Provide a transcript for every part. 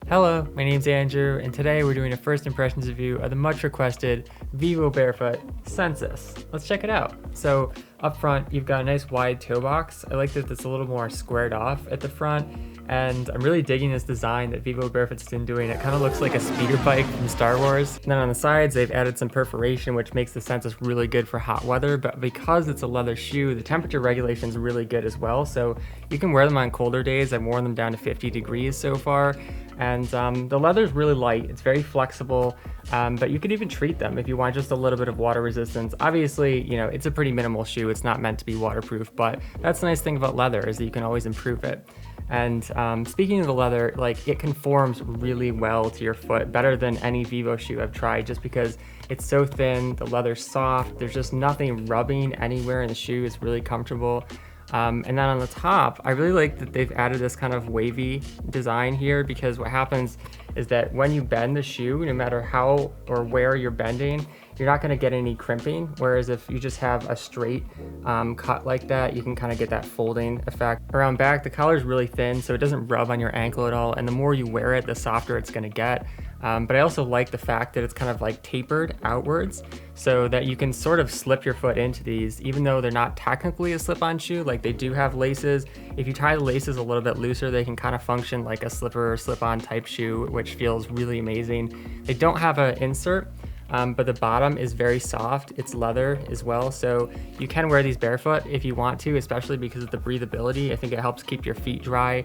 Hello, my name's Andrew, and today we're doing a first impressions review of the much requested Vivo Barefoot SENSUS. Let's check it out. So up front, you've got a nice wide toe box. I like that it's a little more squared off at the front, and I'm really digging this design that Vivo Barefoot's been doing. It kind of looks like a speeder bike from Star Wars. And then on the sides, they've added some perforation, which makes the SENSUS really good for hot weather, but because it's a leather shoe, the temperature regulation is really good as well. So you can wear them on colder days. I've worn them down to 50 degrees so far. And the leather is really light, it's very flexible, but you could even treat them if you want just a little bit of water resistance. Obviously, you know, it's a pretty minimal shoe, it's not meant to be waterproof, but that's the nice thing about leather is that you can always improve it. And speaking of the leather, like it conforms really well to your foot, better than any Vivo shoe I've tried, just because it's so thin, the leather's soft, there's just nothing rubbing anywhere in the shoe, it's really comfortable. And then on the top, I really like that they've added this kind of wavy design here, because what happens is that when you bend the shoe, no matter how or where you're bending, you're not going to get any crimping. Whereas if you just have a straight cut like that, you can kind of get that folding effect. Around back, the collar is really thin, so it doesn't rub on your ankle at all. And the more you wear it, the softer it's going to get. But I also like the fact that it's kind of like tapered outwards, so that you can sort of slip your foot into these, even though they're not technically a slip-on shoe. Like they do have laces. If you tie the laces a little bit looser, they can kind of function like a slipper or slip-on type shoe, which feels really amazing. They don't have an insert, but the bottom is very soft. It's leather as well, so you can wear these barefoot if you want to, especially because of the breathability. I think it helps keep your feet dry.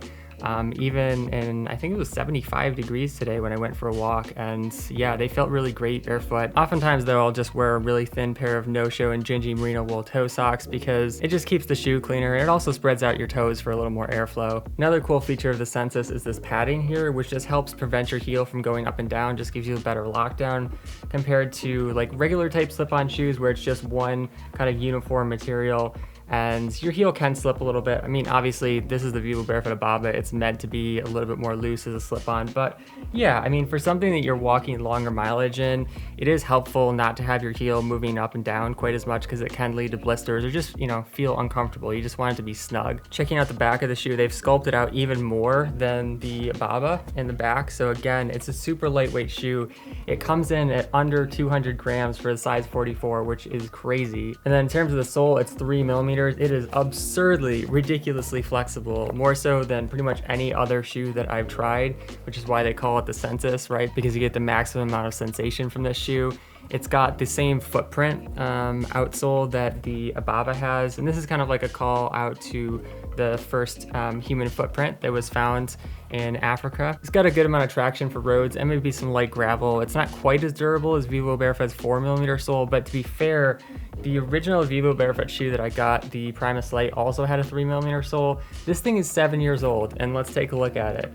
Even in, I think it was 75 degrees today when I went for a walk, and yeah, they felt really great barefoot. Oftentimes though, I'll just wear a really thin pair of no-show and gingy merino wool toe socks because it just keeps the shoe cleaner, and it also spreads out your toes for a little more airflow. Another cool feature of the SENSUS is this padding here, which just helps prevent your heel from going up and down, just gives you a better lockdown compared to like regular type slip-on shoes where it's just one kind of uniform material. And your heel can slip a little bit. I mean, obviously this is the Vivo Barefoot Ababa. It's meant to be a little bit more loose as a slip-on, but yeah, I mean, for something that you're walking longer mileage in, it is helpful not to have your heel moving up and down quite as much, because it can lead to blisters or just, you know, feel uncomfortable. You just want it to be snug. Checking out the back of the shoe, they've sculpted out even more than the Ababa in the back. So again, it's a super lightweight shoe. It comes in at under 200 grams for a size 44, which is crazy. And then in terms of the sole, it's 3 millimeters. It is absurdly, ridiculously flexible, more so than pretty much any other shoe that I've tried, which is why they call it the SENSUS, right? Because you get the maximum amount of sensation from this shoe. It's got the same footprint outsole that the Ababa has, and this is kind of like a call out to the first human footprint that was found in Africa. It's got a good amount of traction for roads and maybe some light gravel. It's not quite as durable as Vivo Barefoot's 4mm sole, but to be fair, the original Vivo Barefoot shoe that I got, the Primus Light, also had a 3mm sole. This thing is 7 years old, and let's take a look at it.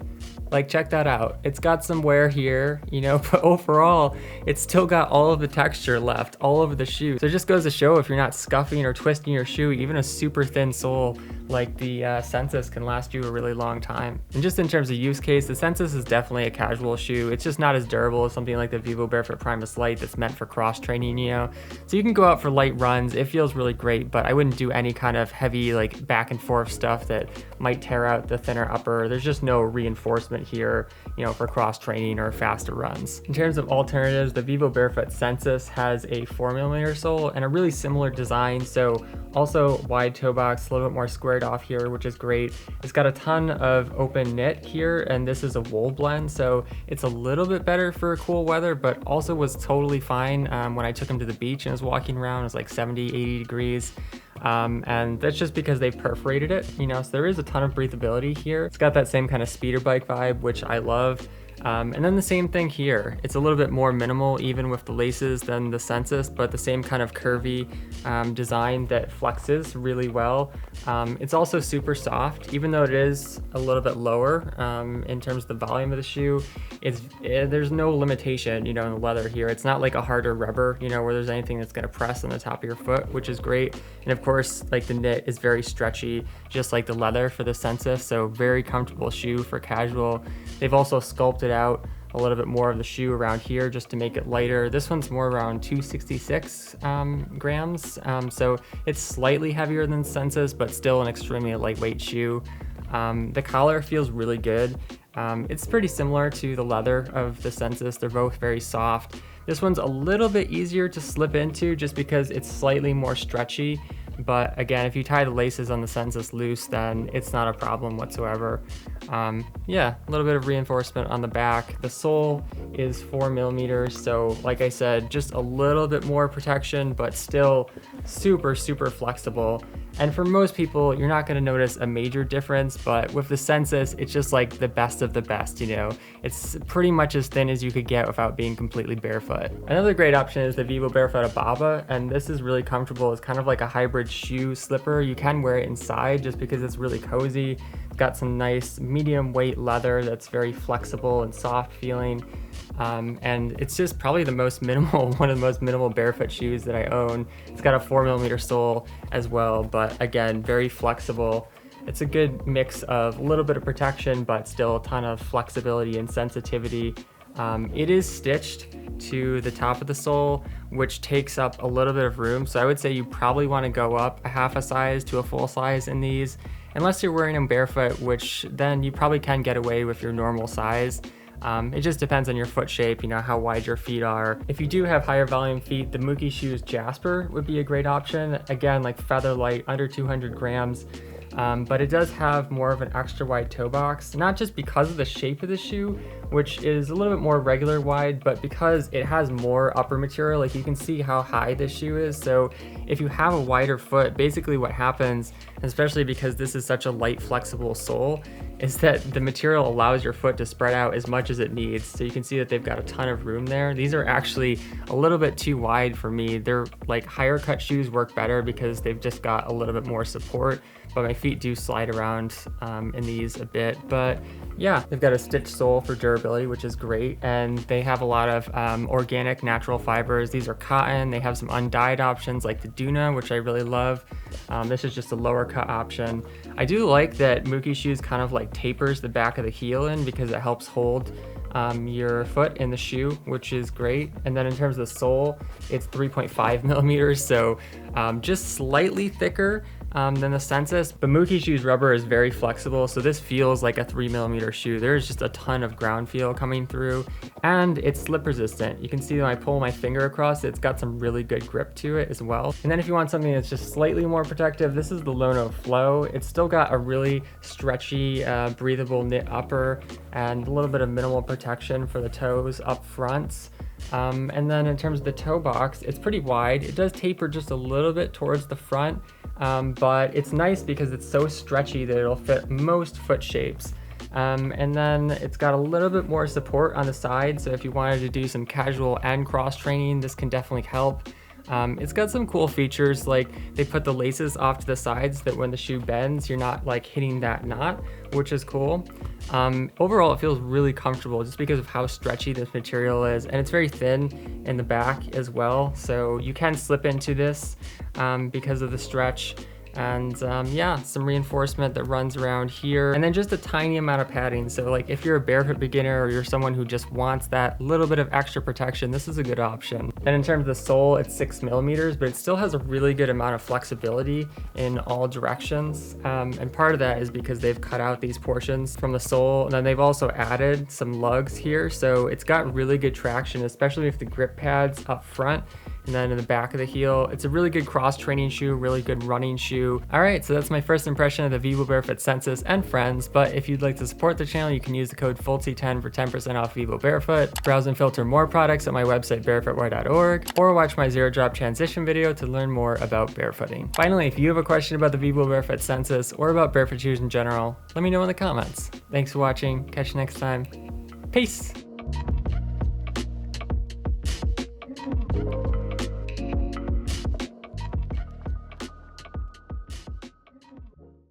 Like, check that out. It's got some wear here, you know, but overall, it's still got all of the texture left all over the shoe. So it just goes to show, if you're not scuffing or twisting your shoe, even a super thin sole like the SENSUS can last you a really long time. And just in terms of use case, the SENSUS is definitely a casual shoe. It's just not as durable as something like the Vivo Barefoot Primus Light that's meant for cross training, you know. So you can go out for light runs, it feels really great, but I wouldn't do any kind of heavy like back and forth stuff that might tear out the thinner upper. There's just no reinforcement here, you know, for cross training or faster runs. In terms of alternatives, the Vivo Barefoot SENSUS has a 4mm sole and a really similar design, so also wide toe box, a little bit more squared off here, which is great. It's got a ton of open knit here, and this is a wool blend, so it's a little bit better for cool weather, but also was totally fine when I took him to the beach and was walking around. It was like 70, 80 degrees. And that's just because they perforated it, you know, so there is a ton of breathability here. It's got that same kind of speeder bike vibe, which I love. And then the same thing here. It's a little bit more minimal, even with the laces, than the SENSUS, but the same kind of curvy design that flexes really well. It's also super soft, even though it is a little bit lower in terms of the volume of the shoe. There's no limitation, you know, in the leather here. It's not like a harder rubber, you know, where there's anything that's gonna press on the top of your foot, which is great. And of course, like the knit is very stretchy, just like the leather for the SENSUS, so very comfortable shoe for casual. They've also sculpted out a little bit more of the shoe around here just to make it lighter. This one's more around 266 grams, so it's slightly heavier than SENSUS, but still an extremely lightweight shoe. The collar feels really good. It's pretty similar to the leather of the SENSUS. They're both very soft. This one's a little bit easier to slip into just because it's slightly more stretchy. But again, if you tie the laces on the SENSUS loose, then it's not a problem whatsoever. Yeah, a little bit of reinforcement on the back. The sole is 4mm, so like I said, just a little bit more protection, but still super, super flexible. And for most people, you're not gonna notice a major difference, but with the SENSUS, it's just like the best of the best, you know? It's pretty much as thin as you could get without being completely barefoot. Another great option is the vivobarefoot Ababa, and this is really comfortable. It's kind of like a hybrid shoe slipper. You can wear it inside just because it's really cozy. It's got some nice medium weight leather that's very flexible and soft feeling. And it's just probably the most minimal, one of the most minimal barefoot shoes that I own. It's got a 4mm sole as well, but again, very flexible. It's a good mix of a little bit of protection, but still a ton of flexibility and sensitivity. It is stitched to the top of the sole, which takes up a little bit of room. So I would say you probably want to go up a half a size to a full size in these, unless you're wearing them barefoot, which then you probably can get away with your normal size. It just depends on your foot shape, you know, how wide your feet are. If you do have higher volume feet, the Mookie Shoes Jasper would be a great option. Again, like feather light, under 200 grams. But it does have more of an extra wide toe box, not just because of the shape of the shoe, which is a little bit more regular wide, but because it has more upper material. Like you can see how high this shoe is. So if you have a wider foot, basically what happens, especially because this is such a light, flexible sole, is that the material allows your foot to spread out as much as it needs. So you can see that they've got a ton of room there. These are actually a little bit too wide for me. They're like higher cut shoes work better because they've just got a little bit more support, but my feet do slide around in these a bit. But yeah, they've got a stitched sole for durability, which is great. And they have a lot of organic natural fibers. These are cotton. They have some undyed options like the Duna, which I really love. This is just a lower cut option. I do like that Mookie Shoes kind of like tapers the back of the heel in because it helps hold your foot in the shoe, which is great. And then in terms of the sole, it's 3.5mm, so just slightly thicker than the SENSUS, but Mookie Shoes rubber is very flexible, so this feels like a 3mm shoe. There's just a ton of ground feel coming through, and it's slip resistant. You can see when I pull my finger across it, it's got some really good grip to it as well. And then if you want something that's just slightly more protective, this is the Lono Flow. It's still got a really stretchy, breathable knit upper and a little bit of minimal protection for the toes up front. And then in terms of the toe box, it's pretty wide. It does taper just a little bit towards the front, but it's nice because it's so stretchy that it'll fit most foot shapes. And then it's got a little bit more support on the side, so if you wanted to do some casual and cross training, this can definitely help. It's got some cool features, like they put the laces off to the sides so that when the shoe bends, you're not like hitting that knot, which is cool. Overall, it feels really comfortable just because of how stretchy this material is, and it's very thin in the back as well, so you can slip into this because of the stretch. And yeah, some reinforcement that runs around here, and then just a tiny amount of padding. So like if you're a barefoot beginner or you're someone who just wants that little bit of extra protection, this is a good option. And in terms of the sole, it's 6mm, but it still has a really good amount of flexibility in all directions. And part of that is because they've cut out these portions from the sole, and then they've also added some lugs here. So it's got really good traction, especially with the grip pads up front. And then in the back of the heel, it's a really good cross training shoe, really good running shoe. All right, so that's my first impression of the Vivo Barefoot SENSUS and friends, but if you'd like to support the channel, you can use the code FULTY10 for 10% off Vivo Barefoot. Browse and filter more products at my website, barefootwear.org, or watch my zero drop transition video to learn more about barefooting. Finally, if you have a question about the Vivo Barefoot SENSUS or about barefoot shoes in general, let me know in the comments. Thanks for watching, catch you next time. Peace.